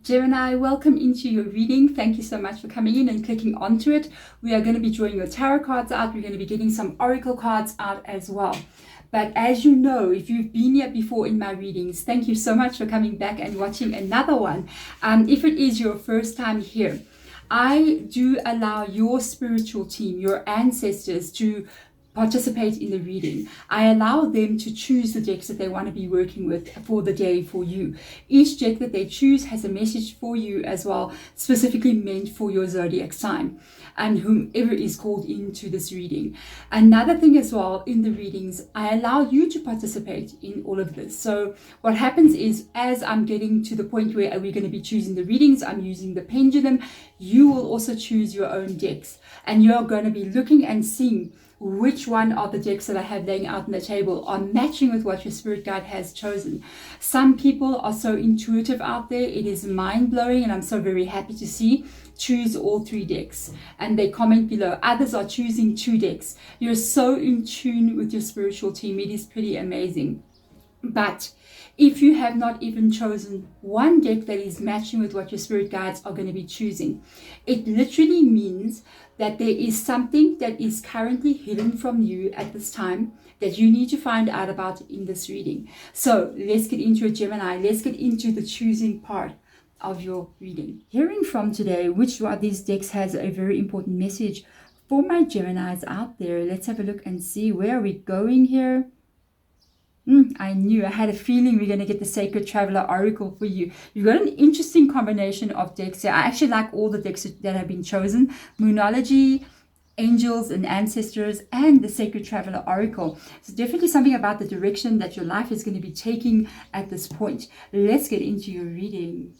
Gemini, welcome into your reading. Thank you so much for coming in and clicking onto it. We are going to be drawing your tarot cards out. We're going to be getting some oracle cards out as well. But as you know, if you've been here before in my readings, thank you so much for coming back and watching another one. If it is your first time here, I do allow your spiritual team, your ancestors, to participate in the reading. I allow them to choose the decks that they want to be working with for the day for you. Each deck that they choose has a message for you as well, specifically meant for your zodiac sign and whomever is called into this reading. Another thing as well in the readings, I allow you to participate in all of this. So what happens is, as I'm getting to the point where we're going to be choosing the readings, I'm using the pendulum, you will also choose your own decks, and you're going to be looking and seeing which one of the decks that I have laying out on the table are matching with what your spirit guide has chosen. Some people are so intuitive out there, it is mind-blowing, and I'm so very happy to see. Choose all 3 decks and they comment below. Others are choosing 2 decks. You're so in tune with your spiritual team. It is pretty amazing. But if you have not even chosen one deck that is matching with what your spirit guides are going to be choosing, it literally means that there is something that is currently hidden from you at this time that you need to find out about in this reading. So let's get into it, Gemini. Let's get into the choosing part of your reading. Hearing from today, which one of these decks has a very important message for my Geminis out there. Let's have a look and see where are we going here. I knew, I had a feeling we're going to get the Sacred Traveler Oracle for you. You've got an interesting combination of decks here. I actually like all the decks that have been chosen. Moonology, Angels and Ancestors, and the Sacred Traveler Oracle. So definitely something about the direction that your life is going to be taking at this point. Let's get into your reading.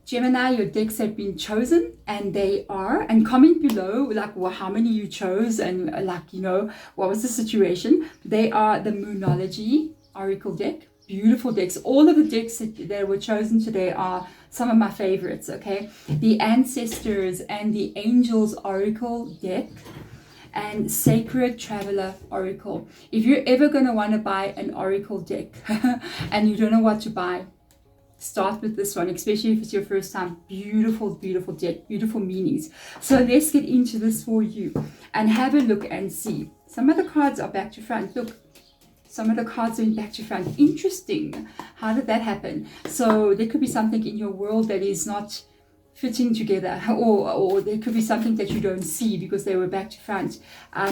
Gemini, your decks have been chosen, and they are, and comment below like, well, how many you chose, and like, you know, what was the situation. They are the Moonology Oracle deck. Beautiful decks. All of the decks that were chosen today are some of my favorites, okay? The Ancestors and the Angels Oracle deck and Sacred Traveler Oracle. If you're ever going to want to buy an Oracle deck and you don't know what to buy, start with this one, especially if it's your first time. Beautiful, beautiful deck, beautiful meanings. So let's get into this for you and have a look and see. Some of the cards are back to front. Look, some of the cards are in back to front. Interesting. How did that happen? So there could be something in your world that is not fitting together, or there could be something that you don't see because they were back to front.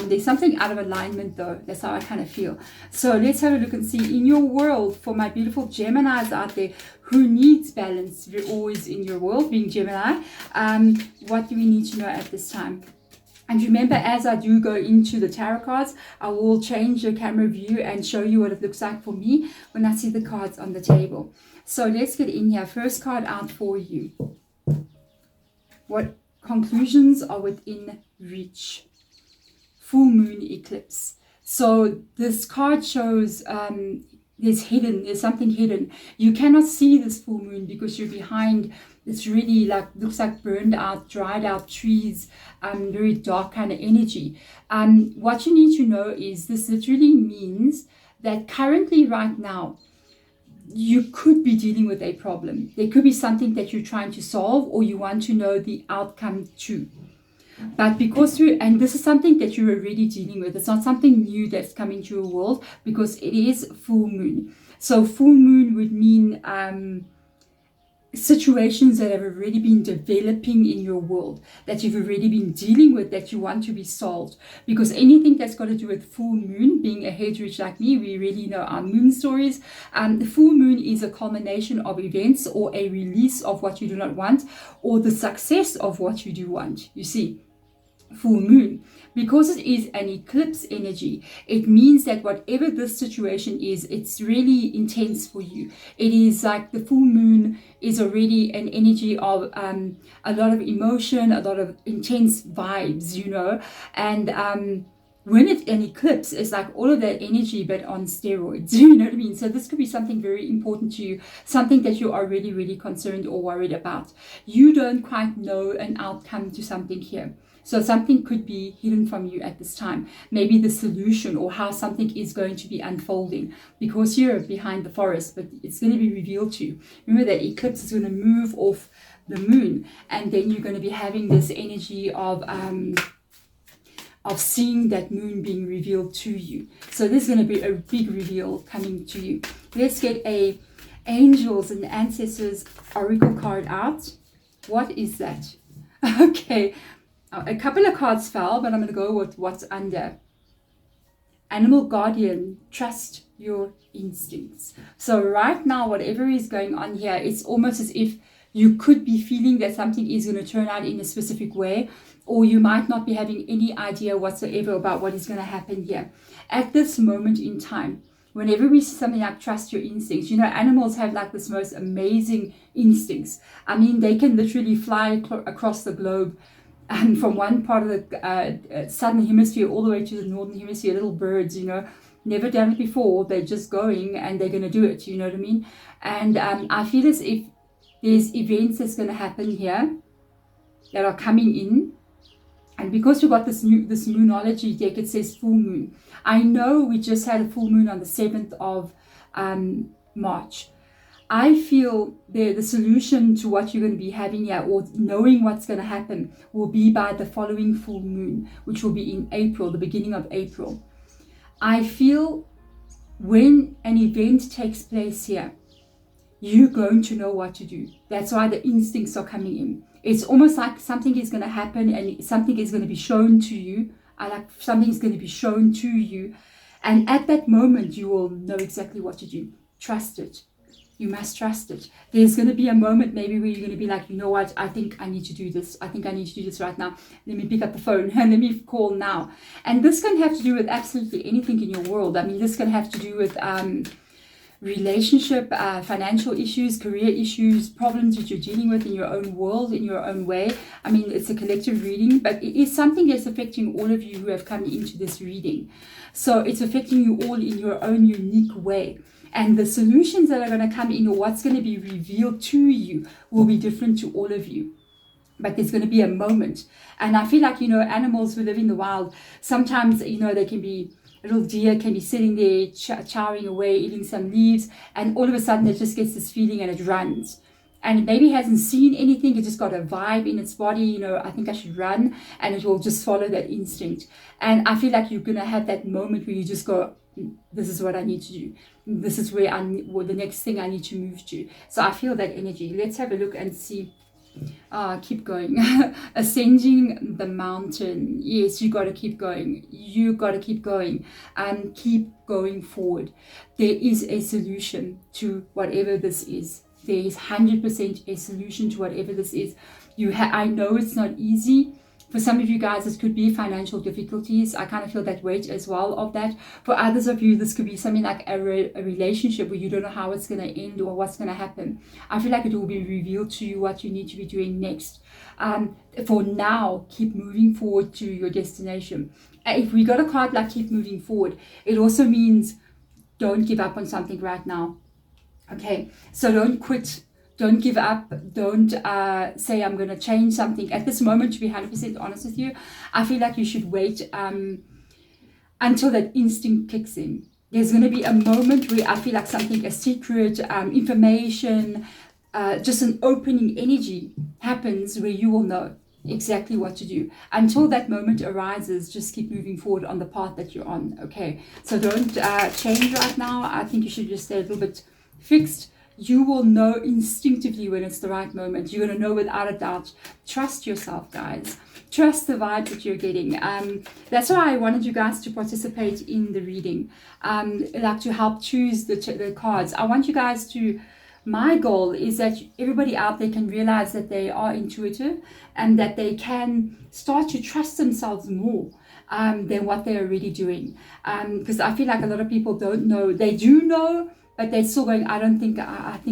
There's something out of alignment though. That's how I kind of feel. So let's have a look and see in your world, for my beautiful Geminis out there who needs balance. You're always in your world being Gemini. What do we need to know at this time? And remember, as I do go into the tarot cards, I will change the camera view and show you what it looks like for me when I see the cards on the table. So let's get in here. First card out for you. What conclusions are within reach? Full moon eclipse. So this card shows there's something hidden. You cannot see this full moon because you're behind. It's really like, looks like burned out, dried out trees, very dark kind of energy. What you need to know is this literally means that currently right now, you could be dealing with a problem. There could be something that you're trying to solve or you want to know the outcome to. But because and this is something that you're already dealing with. It's not something new that's coming to your world because it is full moon. So full moon would mean situations that have already been developing in your world, that you've already been dealing with, that you want to be solved. Because anything that's got to do with full moon, being a head witch like me, we really know our moon stories. The full moon is a culmination of events or a release of what you do not want or the success of what you do want. You see, full moon, because it is an eclipse energy, it means that whatever this situation is, it's really intense for you. It is like the full moon is already an energy of a lot of emotion, a lot of intense vibes, you know. And when it's an eclipse, it's like all of that energy but on steroids, you know what I mean? So this could be something very important to you, something that you are really, really concerned or worried about. You don't quite know an outcome to something here. So something could be hidden from you at this time. Maybe the solution or how something is going to be unfolding, because you're behind the forest, but it's going to be revealed to you. Remember that eclipse is going to move off the moon, and then you're going to be having this energy of seeing that moon being revealed to you. So there's going to be a big reveal coming to you. Let's get a angels and ancestors oracle card out. What is that? Okay, a couple of cards fell, but I'm going to go with what's under. Animal guardian, trust your instincts. So right now, whatever is going on here, it's almost as if you could be feeling that something is going to turn out in a specific way, or you might not be having any idea whatsoever about what is going to happen here. At this moment in time, whenever we see something like trust your instincts, you know, animals have like this most amazing instincts. I mean, they can literally fly across the globe, and from one part of the southern hemisphere all the way to the northern hemisphere. Little birds, you know, never done it before. They're just going and they're going to do it. You know what I mean? And I feel as if there's events that's going to happen here that are coming in. And because we got this moonology deck, it says full moon. I know we just had a full moon on the 7th of March. I feel the solution to what you're going to be having here, or knowing what's going to happen, will be by the following full moon, which will be in April, the beginning of April. I feel when an event takes place here, you're going to know what to do. That's why the instincts are coming in. It's almost like something is going to happen and something is going to be shown to you. Something is going to be shown to you. And at that moment, you will know exactly what to do. Trust it. You must trust it. There's going to be a moment maybe where you're going to be like, you know what, I think I need to do this. I think I need to do this right now. Let me pick up the phone and let me call now. And this can have to do with absolutely anything in your world. I mean, this can have to do with relationship, financial issues, career issues, problems that you're dealing with in your own world, in your own way. I mean, it's a collective reading, but it is something that's affecting all of you who have come into this reading. So it's affecting you all in your own unique way. And the solutions that are going to come in, or what's going to be revealed to you, will be different to all of you. But there's going to be a moment. And I feel like, you know, animals who live in the wild, sometimes, you know, they can be, a little deer can be sitting there chowing away, eating some leaves, and all of a sudden it just gets this feeling and it runs. And it maybe hasn't seen anything, it just got a vibe in its body, you know, I think I should run, and it will just follow that instinct. And I feel like you're going to have that moment where you just go, this is what I need to do. This is where the next thing I need to move to. So I feel that energy. Let's have a look and see. Keep going. Ascending the mountain. Yes, you got to keep going. You got to keep going. Keep going forward. There is a solution to whatever this is. There is 100% a solution to whatever this is. I know it's not easy. For some of you guys, this could be financial difficulties. I kind of feel that weight as well of that. For others of you, this could be something like a relationship where you don't know how it's going to end or what's going to happen. I feel like it will be revealed to you what you need to be doing next. For now, keep moving forward to your destination. If we got a card like keep moving forward, it also means don't give up on something right now. Okay, so don't quit. Don't give up. Don't say I'm going to change something. At this moment, to be 100% honest with you, I feel like you should wait until that instinct kicks in. There's going to be a moment where I feel like something, a secret, information, just an opening energy happens where you will know exactly what to do. Until that moment arises, just keep moving forward on the path that you're on. Okay, so don't change right now. I think you should just stay a little bit fixed. You will know instinctively when it's the right moment. You're going to know without a doubt. Trust yourself, guys. Trust the vibe that you're getting. That's why I wanted you guys to participate in the reading, like to help choose the cards. I want you guys to, my goal is that everybody out there can realize that they are intuitive and that they can start to trust themselves more than what they're already doing. Because I feel like a lot of people don't know. They do know, but they're still going, I think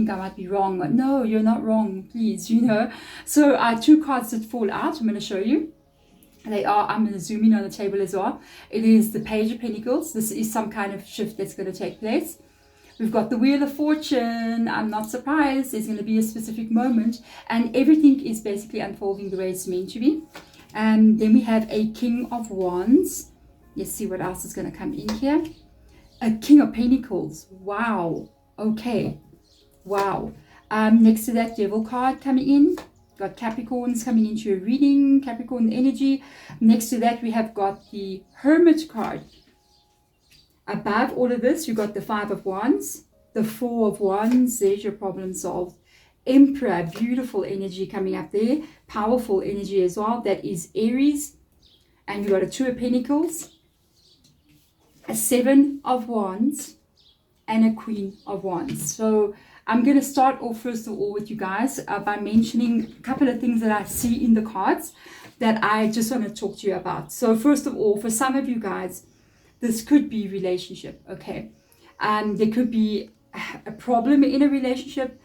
I might be wrong. But no, you're not wrong, please, you know. So two cards that fall out, I'm going to show you. They are, I'm going to zoom in on the table as well. It is the Page of Pentacles. This is some kind of shift that's going to take place. We've got the Wheel of Fortune. I'm not surprised. There's going to be a specific moment. And everything is basically unfolding the way it's meant to be. And then we have a King of Wands. Let's see what else is going to come in here. A King of Pentacles. Wow. Okay. Wow. Next to that, Devil card coming in. Got Capricorns coming into your reading, Capricorn energy. Next to that, we have got the Hermit card. Above all of this, you got the Five of Wands, the Four of Wands. There's your problem solved. Emperor, beautiful energy coming up there. Powerful energy as well. That is Aries. And you got a Two of Pentacles, a Seven of Wands, and a Queen of Wands. So I'm going to start off first of all with you guys by mentioning a couple of things that I see in the cards that I just want to talk to you about. So first of all, for some of you guys, this could be relationship, okay? There could be a problem in a relationship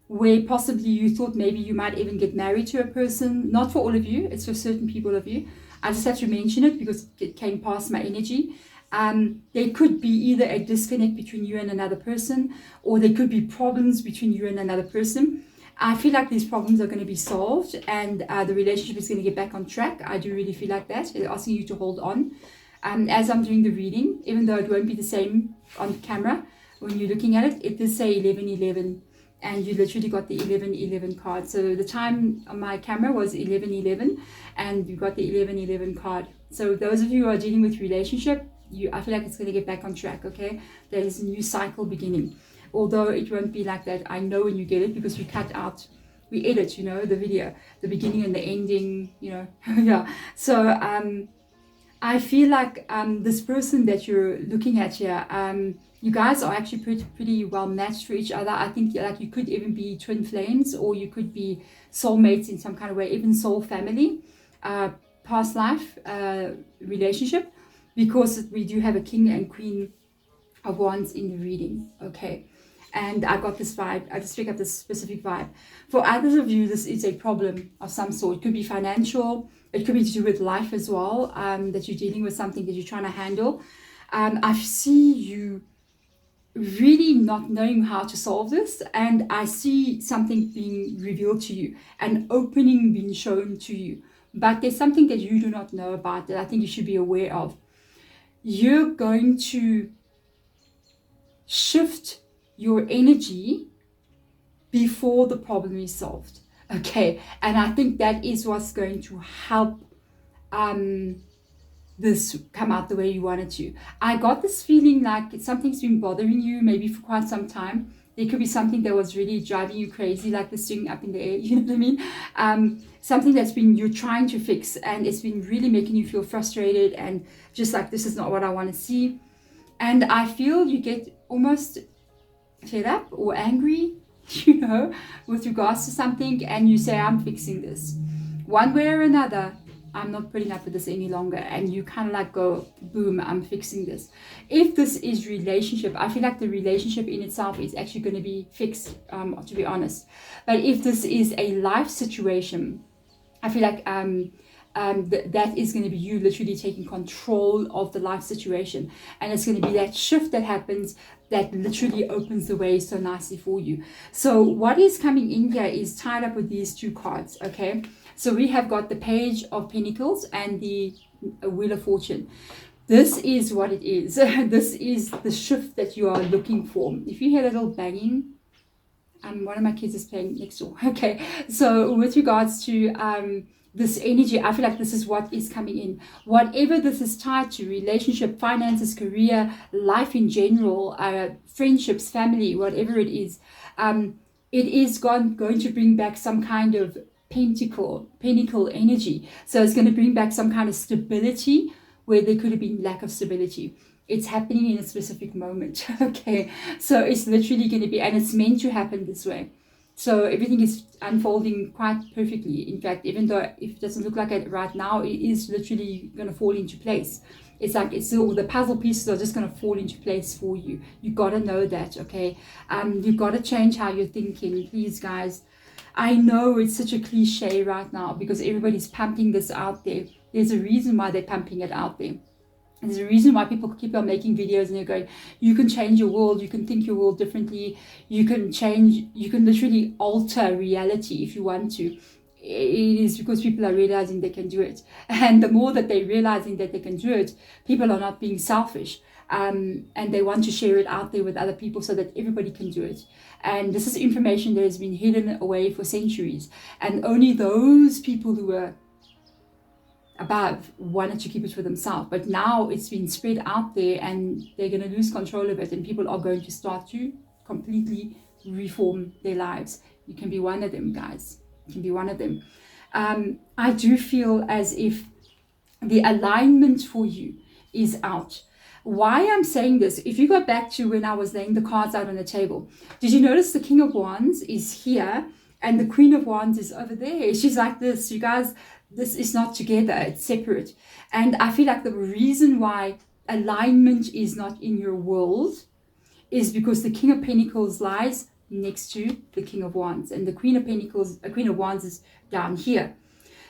where possibly you thought maybe you might even get married to a person. Not for all of you, it's for certain people of you. I just have to mention it because it came past my energy. There could be either a disconnect between you and another person, or there could be problems between you and another person. I feel like these problems are going to be solved and the relationship is going to get back on track. I do really feel like that. They're asking you to hold on. As I'm doing the reading, even though it won't be the same on camera, when you're looking at it, it does say 11:11, and you literally got the 11:11 card. So the time on my camera was 11:11, and you got the 11:11 card. So those of you who are dealing with relationship, I feel like it's going to get back on track, okay? There is a new cycle beginning. Although it won't be like that, I know when you get it, because we edit, you know, the video, the beginning and the ending, you know. Yeah. So I feel like this person that you're looking at here, you guys are actually pretty well matched for each other. I think like you could even be twin flames, or you could be soulmates in some kind of way, even soul family, past life relationship, because we do have a King and Queen of Wands in the reading, okay? And I got this vibe. I just pick up this specific vibe. For others of you, this is a problem of some sort. It could be financial. It could be to do with life as well, that you're dealing with something that you're trying to handle. I see you really not knowing how to solve this, and I see something being revealed to you, an opening being shown to you. But there's something that you do not know about that I think you should be aware of. You're going to shift your energy before the problem is solved, okay? And I think that is what's going to help this come out the way you want it to. I got this feeling like something's been bothering you maybe for quite some time. There could be something that was really driving you crazy, like this thing up in the air, you know what I mean? Something that's you're trying to fix, and it's been really making you feel frustrated and just like, this is not what I want to see. And I feel you get almost fed up or angry, you know, with regards to something, and you say, I'm fixing this. One way or another, I'm not putting up with this any longer. And you kind of like go, boom, I'm fixing this. If this is relationship, I feel like the relationship in itself is actually going to be fixed, to be honest. But if this is a life situation, I feel like that is going to be you literally taking control of the life situation. And it's going to be that shift that happens that literally opens the way so nicely for you. So what is coming in here is tied up with these two cards, okay? So we have got the Page of Pentacles and the Wheel of Fortune. This is what it is. This is the shift that you are looking for. If you hear a little banging, one of my kids is playing next door. Okay, so with regards to this energy, I feel like this is what is coming in. Whatever this is tied to, relationship, finances, career, life in general, friendships, family, whatever it is going to bring back some kind of pentacle energy. So it's going to bring back some kind of stability where there could have been lack of stability. It's happening in a specific moment. Okay, so it's literally going to be, and it's meant to happen this way. So everything is unfolding quite perfectly. In fact, even though if it doesn't look like it right now, it is literally going to fall into place. It's like all the puzzle pieces are just going to fall into place for you. You got to know that, okay? You've got to change how you're thinking, please, guys. I know it's such a cliche right now because everybody's pumping this out there. There's a reason why they're pumping it out there. And there's a reason why people keep on making videos and they're going, you can change your world, you can think your world differently, you can literally alter reality if you want to. it is because people are realizing they can do it. And the more that they're realizing that they can do it, people are not being selfish. And they want to share it out there with other people so that everybody can do it. And this is information that has been hidden away for centuries. And only those people who were above wanted to keep it for themselves. But now it's been spread out there and they're going to lose control of it. And people are going to start to completely reform their lives. You can be one of them, guys. You can be one of them. I do feel as if the alignment for you is out. Why I'm saying this, if you go back to when I was laying the cards out on the table, did you notice the King of Wands is here and the Queen of Wands is over there? She's like this. You guys, this is not together. It's separate. And I feel like the reason why alignment is not in your world is because the King of Pentacles lies next to the King of Wands, and the Queen of Pentacles, Queen of Wands is down here.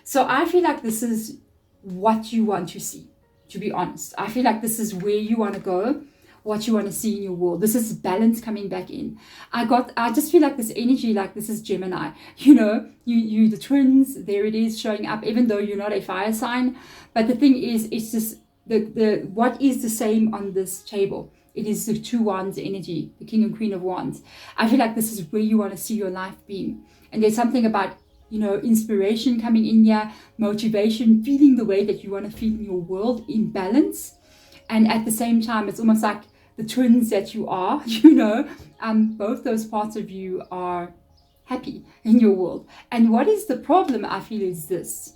So I feel like this is what you want to see, to be honest. I feel like this is where you want to go, what you want to see in your world. This is balance coming back in. I just feel like this energy, like this is Gemini. You know, you the twins, there it is showing up, even though you're not a fire sign. But the thing is, it's just the what is the same on this table? It is the two wands energy, the King and Queen of Wands. I feel like this is where you want to see your life being. And there's something about, you know, inspiration coming in here, motivation, feeling the way that you want to feel in your world in balance. And at the same time, it's almost like the twins that you are, you know, both those parts of you are happy in your world. And what is the problem, I feel, is this.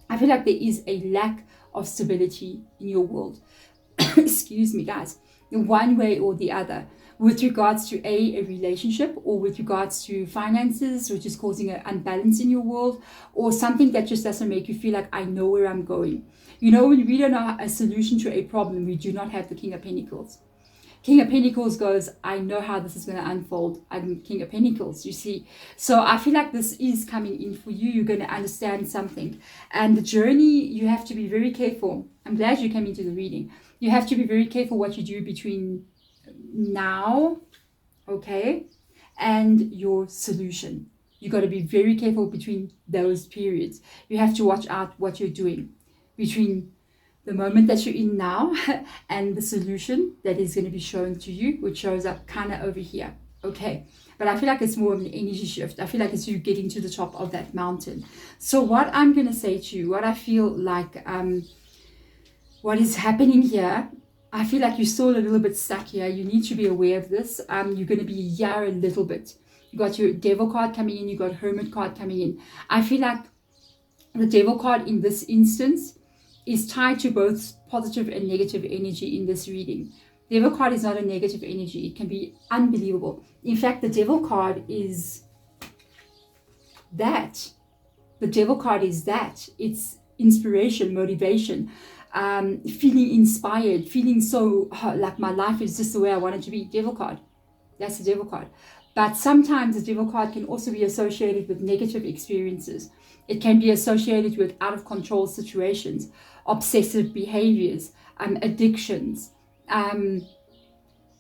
I feel like there is a lack of stability in your world. Excuse me, guys. In one way or the other, with regards to a relationship, or with regards to finances, which is causing an unbalance in your world, or something that just doesn't make you feel like I know where I'm going. You know, when we don't know a solution to a problem, we do not have the King of Pentacles. King of Pentacles goes, I know how this is going to unfold. I'm King of Pentacles, you see. So I feel like this is coming in for you. You're going to understand something. And the journey, you have to be very careful. I'm glad you came into the reading. You have to be very careful what you do between now, okay, and your solution. You got to be very careful between those periods. You have to watch out what you're doing between the moment that you're in now and the solution that is going to be shown to you, which shows up kind of over here, okay? But I feel like it's more of an energy shift. I feel like it's you getting to the top of that mountain. So what I'm going to say to you, what I feel like, what is happening here, I feel like you're still a little bit stuck here. You need to be aware of this. You're going to be here a little bit. You got your Devil card coming in. You got Hermit card coming in. I feel like the Devil card in this instance is tied to both positive and negative energy in this reading. Devil card is not a negative energy. It can be unbelievable. In fact, the Devil card is that. The Devil card is that. It's inspiration, motivation, feeling inspired, feeling so like my life is just the way I want it to be. Devil card. That's the Devil card. But sometimes the Devil card can also be associated with negative experiences. It can be associated with out of control situations, obsessive behaviors, addictions,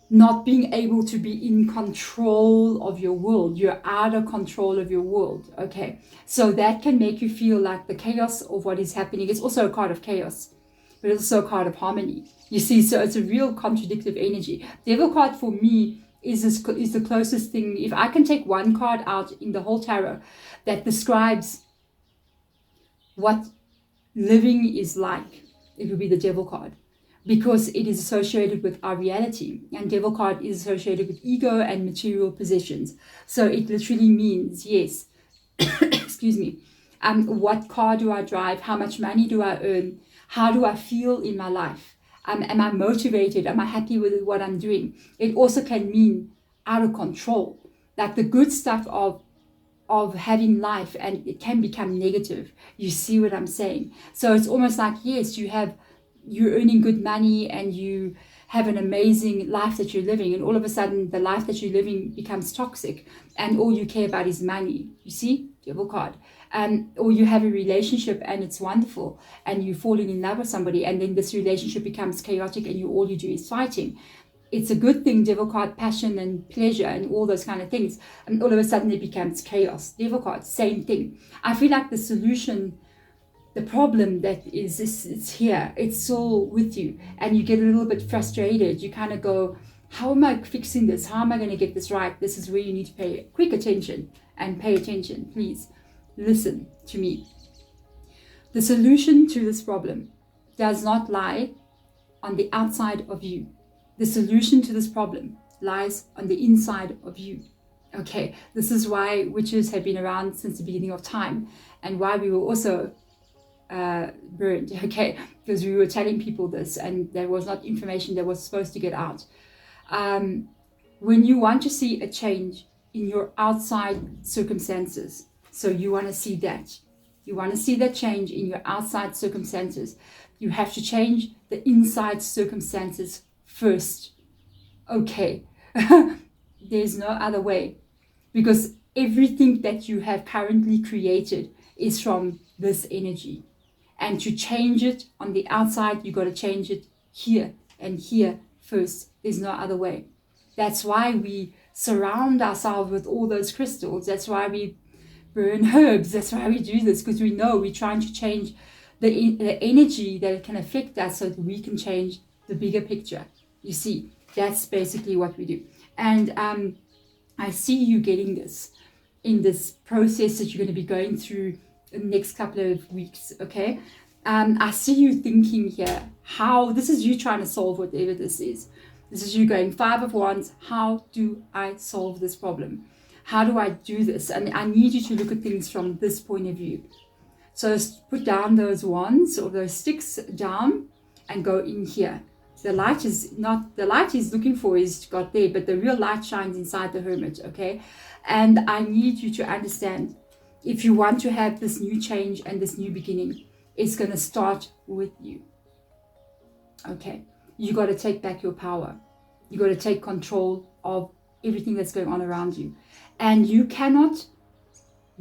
not being able to be in control of your world. You're out of control of your world, okay? So that can make you feel like the chaos of what is happening. It's also a card of chaos, but it's also a card of harmony. You see, so it's a real contradictive energy. Devil card for me is the closest thing. If I can take one card out in the whole tarot that describes what living is like, it would be the Devil card, because it is associated with our reality, and Devil card is associated with ego and material possessions. So it literally means, yes, excuse me, what car do I drive? How much money do I earn? How do I feel in my life? Am I motivated? Am I happy with what I'm doing? It also can mean out of control, like the good stuff of having life, and it can become negative. You see what I'm saying? So it's almost like, yes, you're earning good money and you have an amazing life that you're living, and all of a sudden the life that you're living becomes toxic and all you care about is money. You see? Devil card. Or you have a relationship and it's wonderful and you're falling in love with somebody, and then this relationship becomes chaotic and all you do is fighting. it's a good thing, devil card, passion and pleasure and all those kind of things. And all of a sudden it becomes chaos. Devil card, same thing. I feel like the solution, the problem that is this, it's here, it's all with you, and you get a little bit frustrated. You kind of go, how am I fixing this? How am I going to get this right? This is where you need to pay quick attention, and pay attention. Please listen to me. The solution to this problem does not lie on the outside of you. The solution to this problem lies on the inside of you. Okay, this is why witches have been around since the beginning of time, and why we were also burned, okay, because we were telling people this, and there was not information that was supposed to get out. When you want to see a change in your outside circumstances, so you want to see that, you want to see that change in your outside circumstances, you have to change the inside circumstances first. Okay, there's no other way, because everything that you have currently created is from this energy, and to change it on the outside, you got to change it here and here first. There's no other way. That's why we surround ourselves with all those crystals. That's why we burn herbs. That's why we do this, because we know we're trying to change the energy that can affect us, so that we can change the bigger picture. You see, that's basically what we do. And I see you getting this in this process that you're going to be going through in the next couple of weeks, okay? I see you thinking here, how, this is you trying to solve whatever this is. This is you going 5 of Wands, how do I solve this problem? How do I do this? And I need you to look at things from this point of view. So put down those wands or those sticks down and go in here. The light is not, the light he's looking for is got there, but the real light shines inside the hermit, okay? And I need you to understand, if you want to have this new change and this new beginning, it's going to start with you. Okay, you got to take back your power. You got to take control of everything that's going on around you. And you cannot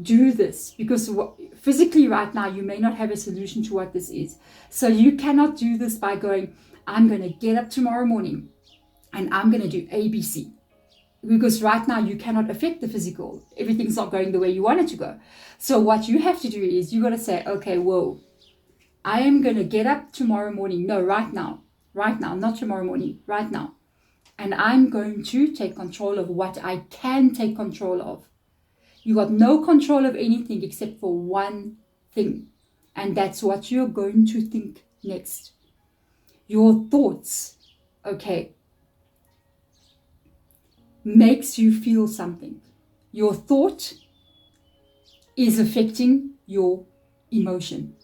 do this because physically right now you may not have a solution to what this is. So you cannot do this by going, I'm going to get up tomorrow morning and I'm going to do ABC. Because right now you cannot affect the physical. Everything's not going the way you want it to go. So what you have to do is you got to say, okay, whoa, I am going to get up tomorrow morning. No, right now, not tomorrow morning, right now. And I'm going to take control of what I can take control of. You got no control of anything except for one thing. And that's what you're going to think next. Your thoughts, okay, makes you feel something. Your thought is affecting your emotion.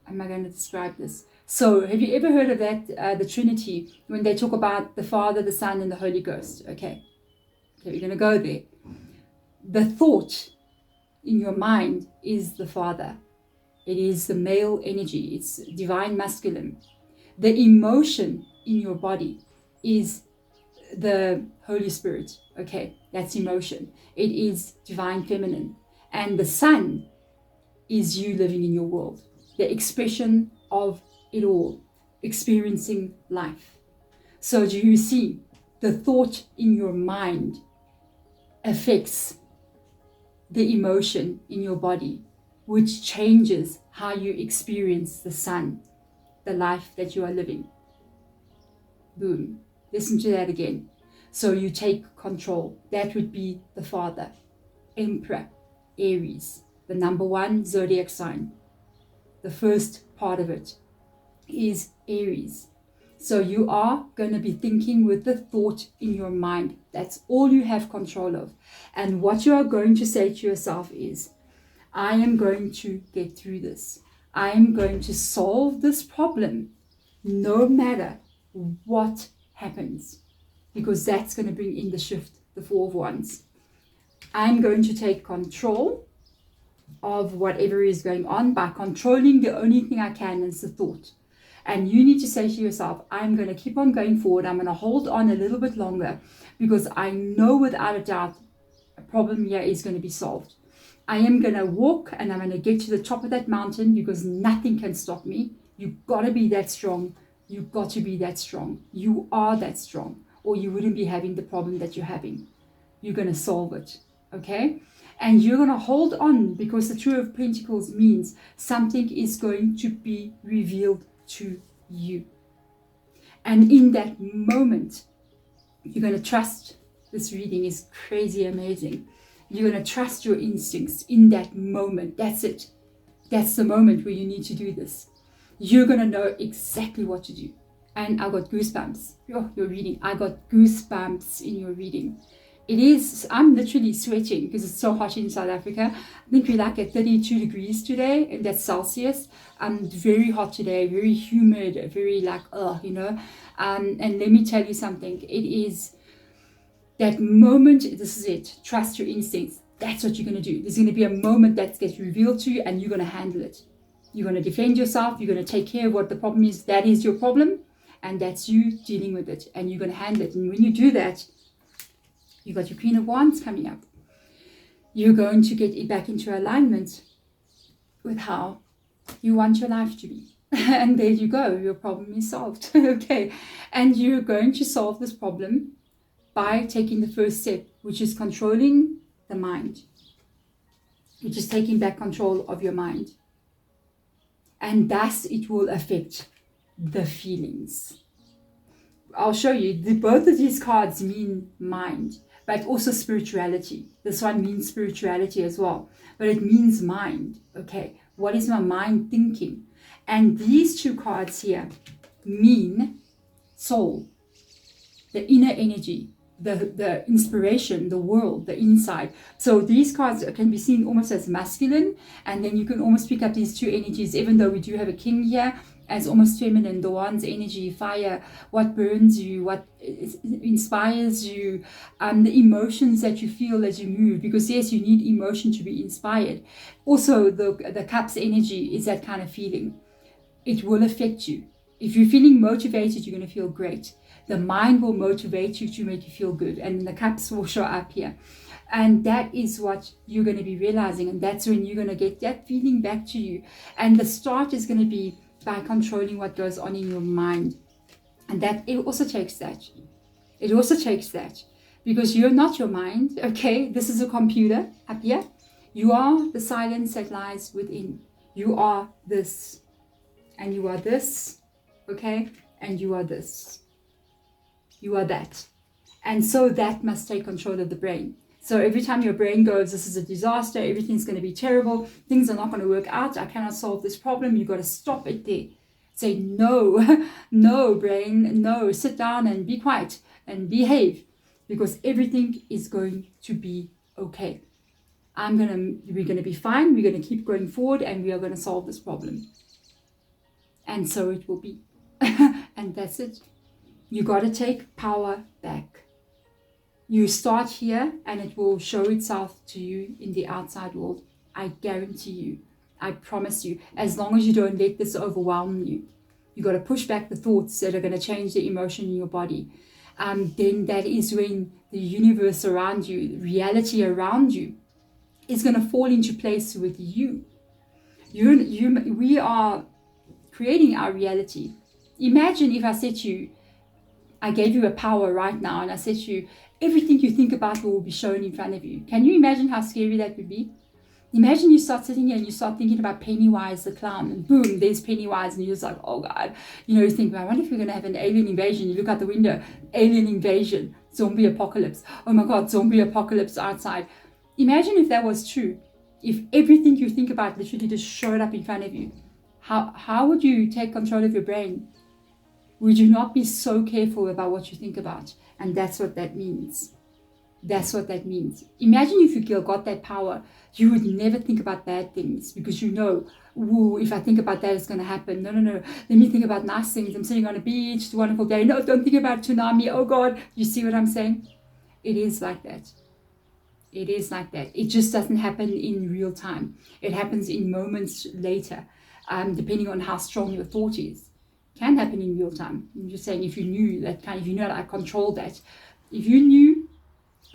Am I going to describe this? So have you ever heard of that, the Trinity, when they talk about the Father, the Son, and the Holy Ghost? Okay, we're going to go there. The thought in your mind is the Father. It is the male energy. It's divine masculine. The emotion in your body is the Holy Spirit. Okay, that's emotion. It is divine feminine. And the Son is you living in your world. The expression of it all, experiencing life. So do you see, the thought in your mind affects the emotion in your body, which changes how you experience the sun, the life that you are living. Boom. Listen to that again. So you take control. That would be the Father, Emperor, Aries, the number 1 zodiac sign. The first part of it is Aries. So you are going to be thinking with the thought in your mind. That's all you have control of. And what you are going to say to yourself is, I am going to get through this. I am going to solve this problem no matter what happens. Because that's going to bring in the shift, the 4 of Wands. I'm going to take control of whatever is going on by controlling the only thing I can is the thought. And you need to say to yourself, I'm going to keep on going forward. I'm going to hold on a little bit longer because I know without a doubt a problem here is going to be solved. I am going to walk and I'm going to get to the top of that mountain because nothing can stop me. You've got to be that strong You've got to be that strong. You are that strong, or you wouldn't be having the problem that you're having. You're going to solve it, okay? And you're going to hold on, because the Two of Pentacles means something is going to be revealed to you. And in that moment, you're going to trust. This reading is crazy amazing. You're going to trust your instincts in that moment. That's it. That's the moment where you need to do this. You're going to know exactly what to do. And I got goosebumps. Oh, your reading. I got goosebumps in your reading. It is, I'm literally sweating because it's so hot in South Africa. I think we're like at 32 degrees today, and that's Celsius. Very hot today, very humid, very like, you know. And let me tell you something. It is that moment, this is it. Trust your instincts. That's what you're going to do. There's going to be a moment that gets revealed to you, and you're going to handle it. You're going to defend yourself. You're going to take care of what the problem is. That is your problem, and that's you dealing with it, and you're going to handle it. And when you do that, you got your Queen of Wands coming up. You're going to get it back into alignment with how you want your life to be. And there you go. Your problem is solved. Okay. And you're going to solve this problem by taking the first step, which is controlling the mind. Which is taking back control of your mind. And thus it will affect the feelings. I'll show you. Both of these cards mean mind, but also spirituality. This one means spirituality as well, but it means mind. Okay, what is my mind thinking? And these two cards here mean soul, the inner energy, the inspiration, the world, the inside. So these cards can be seen almost as masculine, and then you can almost pick up these two energies, even though we do have a king here, as almost feminine, the Wands energy, fire, what burns you, what inspires you, the emotions that you feel as you move, because yes, you need emotion to be inspired. Also, the Cups energy is that kind of feeling. It will affect you. If you're feeling motivated, you're going to feel great. The mind will motivate you to make you feel good, and the Cups will show up here. And that is what you're going to be realizing, and that's when you're going to get that feeling back to you. And the start is going to be by controlling what goes on in your mind. And that it also takes that. It also takes that. Because you're not your mind, okay? This is a computer up here. You are the silence that lies within. You are this. And you are this, okay? And you are this. You are that. And so that must take control of the brain. So every time your brain goes, this is a disaster, everything's going to be terrible, things are not going to work out, I cannot solve this problem, you've got to stop it there. Say, no, no, brain, no, sit down and be quiet and behave, because everything is going to be okay. We're going to be fine, we're going to keep going forward, and we are going to solve this problem. And so it will be. And that's it. You got to take power back. You start here, and it will show itself to you in the outside world. I guarantee you. I promise you. As long as you don't let this overwhelm you. You got to push back the thoughts that are going to change the emotion in your body. Then that is when the universe around you, reality around you, is going to fall into place with you. We are creating our reality. Imagine if I said to you, I gave you a power right now, and I said to you, everything you think about will be shown in front of you. Can you imagine how scary that would be? Imagine you start sitting here and you start thinking about Pennywise the clown, and boom, there's Pennywise, and you're just like, oh God. You think, I wonder if we're going to have an alien invasion. You look out the window, alien invasion, zombie apocalypse. Oh my God, zombie apocalypse outside. Imagine if that was true. If everything you think about literally just showed up in front of you. How would you take control of your brain? Would you not be so careful about what you think about? And that's what that means. That's what that means. Imagine if you got that power, you would never think about bad things, because you know, ooh, if I think about that, it's going to happen. No. Let me think about nice things. I'm sitting on a beach, it's a wonderful day. No, don't think about tsunami. Oh God, you see what I'm saying? It is like that. It is like that. It just doesn't happen in real time. It happens in moments later, depending on how strong your thought is. Can happen in real time. I'm just saying, if you knew that if you know how to control that, if you knew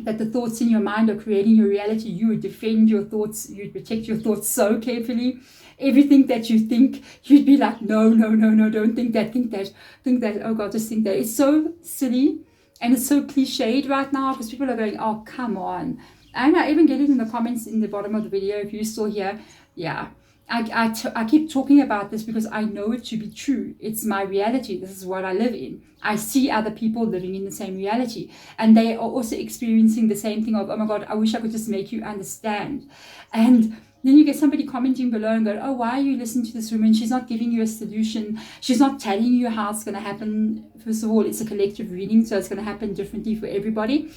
that the thoughts in your mind are creating your reality, you would defend your thoughts, you'd protect your thoughts so carefully. Everything that you think, you'd be like, no, no, no, no, don't think that, think that, think that, oh God, just think that. It's so silly and it's so cliched right now, because people are going, oh, come on. And I even get it in the comments in the bottom of the video, if you're still here. Yeah, I keep talking about this because I know it to be true. It's my reality. This is what I live in. I see other people living in the same reality, and they are also experiencing the same thing of, oh my God, I wish I could just make you understand. And then you get somebody commenting below and go, oh, why are you listening to this woman? She's not giving you a solution. She's not telling you how it's going to happen. First of all, it's a collective reading, so it's going to happen differently for everybody.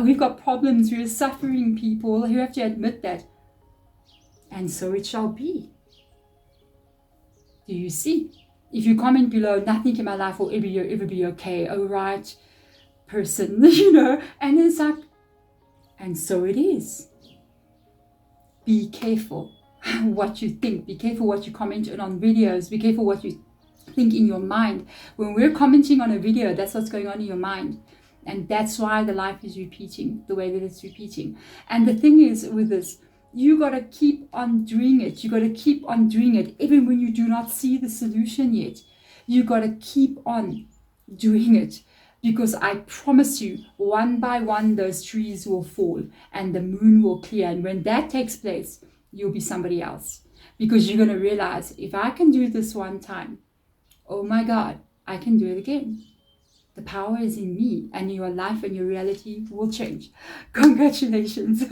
We've got problems. We're suffering people who have to admit that. And so it shall be. Do you see? If you comment below, nothing in my life will ever be okay. Oh, right, person, you know. And it's like, and so it is. Be careful what you think. Be careful what you comment on videos. Be careful what you think in your mind. When we're commenting on a video, that's what's going on in your mind. And that's why the life is repeating the way that it's repeating. And the thing is with this, you got to keep on doing it. You got to keep on doing it. Even when you do not see the solution yet, you got to keep on doing it. Because I promise you, one by one, those trees will fall and the moon will clear. And when that takes place, you'll be somebody else. Because you're going to realize, if I can do this one time, oh my God, I can do it again. The power is in me, and your life and your reality will change. Congratulations.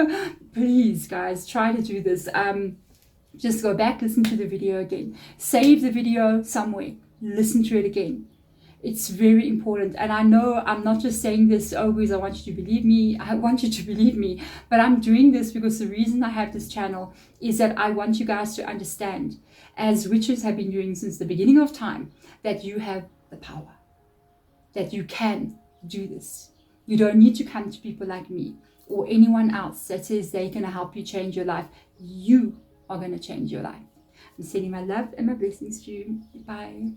Please, guys, try to do this. Just go back, listen to the video again. Save the video somewhere. Listen to it again. It's very important. And I know I'm not just saying this, oh, because I want you to believe me. I want you to believe me. But I'm doing this because the reason I have this channel is that I want you guys to understand, as witches have been doing since the beginning of time, that you have the power. That you can do this. You don't need to come to people like me or anyone else that says they're going to help you change your life. You are going to change your life. I'm sending my love and my blessings to you. Bye.